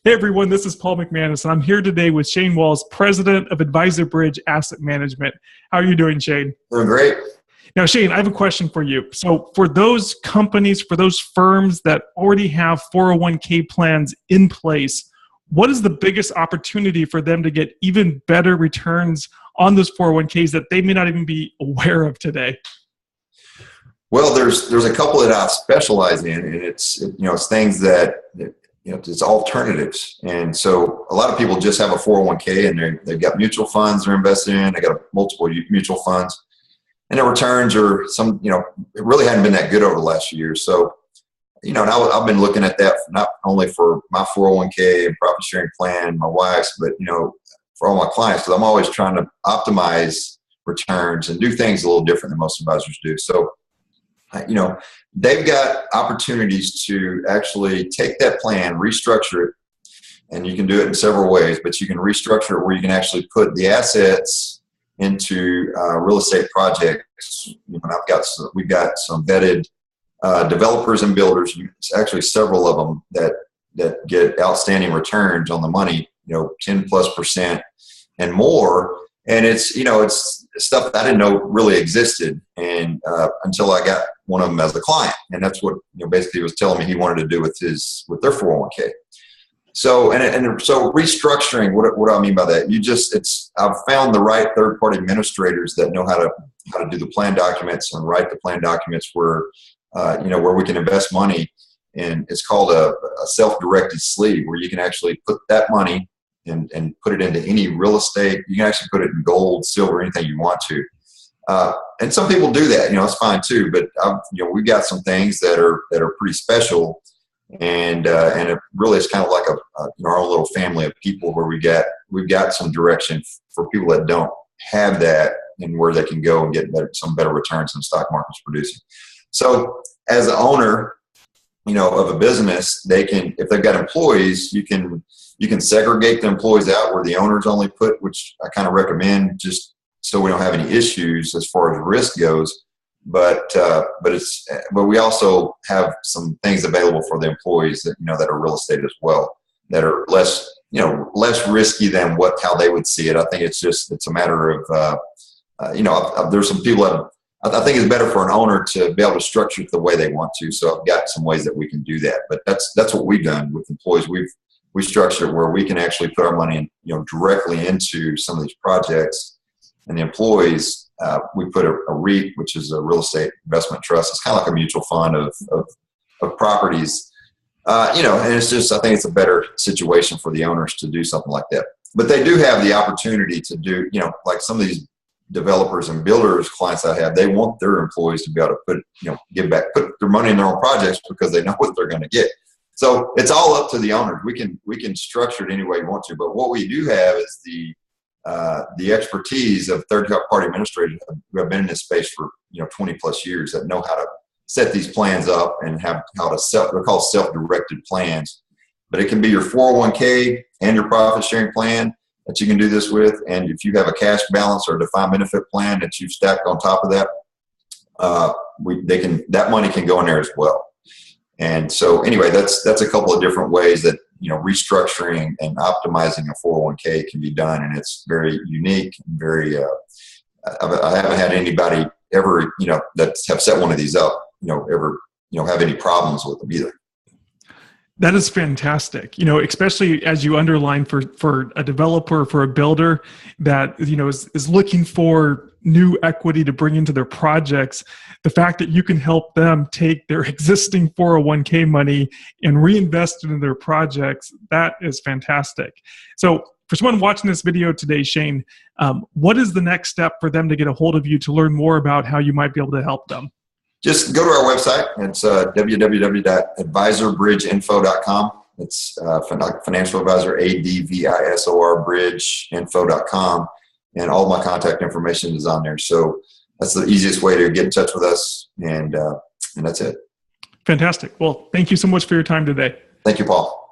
Hey everyone, this is Paul McManus, and I'm here today with Shane Walls, President of Advisor Bridge Asset Management. How are you doing, Shane? Doing great. Now, Shane, I have a question for you. So for those companies, for those firms that already have 401k plans in place, what is the biggest opportunity for them to get even better returns on those 401ks that they may not even be aware of today? Well, there's a couple that I specialize in, and it's things that it's alternatives. And so a lot of people just have a 401k and they've got mutual funds they're invested in. They got multiple mutual funds, and their returns are it really hadn't been that good over the last few years. So, and I've been looking at that not only for my 401k and profit sharing plan, my wife's, but for all my clients, because I'm always trying to optimize returns and do things a little different than most advisors do. So, they've got opportunities to actually take that plan, restructure it, and you can do it in several ways, but you can restructure it where you can actually put the assets into real estate projects. We've got some vetted developers and builders, actually several of them that get outstanding returns on the money, 10+% and more. And it's stuff that I didn't know really existed, and until I got one of them as a client, and that's what basically he was telling me he wanted to do with their 401k. So so restructuring. What do I mean by that? I've found the right third-party administrators that know how to do the plan documents and write the plan documents where we can invest money, and it's called a self-directed sleeve, where you can actually put that money and put it into any real estate. You can actually put it in gold, silver, anything you want to. And some people do that, it's fine too. But we've got some things that are pretty special, and it really is kind of like our own little family of people where we've got some direction for people that don't have that, and where they can go and get some better returns than the stock market's producing. So as an owner, of a business, they can, if they've got employees, you can segregate the employees out where the owners only put, which I kind of recommend just so we don't have any issues as far as risk goes. But we also have some things available for the employees that are real estate as well, that are less risky than how they would see it. I think it's a matter of there's some people that I think it's better for an owner to be able to structure it the way they want to. So I've got some ways that we can do that. But that's what we've done with employees. We structure it where we can actually put our money directly into some of these projects, and the employees, we put a REIT, which is a real estate investment trust. It's kind of like a mutual fund of properties, and it's just, I think it's a better situation for the owners to do something like that. But they do have the opportunity to do, like some of these developers and builders clients I have, they want their employees to be able to put their money in their own projects because they know what they're going to get. So it's all up to the owners. We can structure it any way you want to, but what we do have is the expertise of third-party administrators who have been in this space for 20+ years, that know how to set these plans up and have how to they're called self-directed plans. But it can be your 401k and your profit-sharing plan that you can do this with, and if you have a cash balance or a defined benefit plan that you've stacked on top of that, that money can go in there as well. And so anyway, that's a couple of different ways that restructuring and optimizing a 401k can be done, and it's very unique and very. I haven't had anybody ever that have set one of these up ever have any problems with them either. That is fantastic. Especially as you underline for a developer, for a builder that is looking for new equity to bring into their projects. The fact that you can help them take their existing 401k money and reinvest it in their projects, that is fantastic. So for someone watching this video today, Shane, what is the next step for them to get a hold of you to learn more about how you might be able to help them? Just go to our website. It's www.advisorbridgeinfo.com. It's financial advisor, ADVISOR, bridgeinfo.com. And all my contact information is on there. So that's the easiest way to get in touch with us. And that's it. Fantastic. Well, thank you so much for your time today. Thank you, Paul.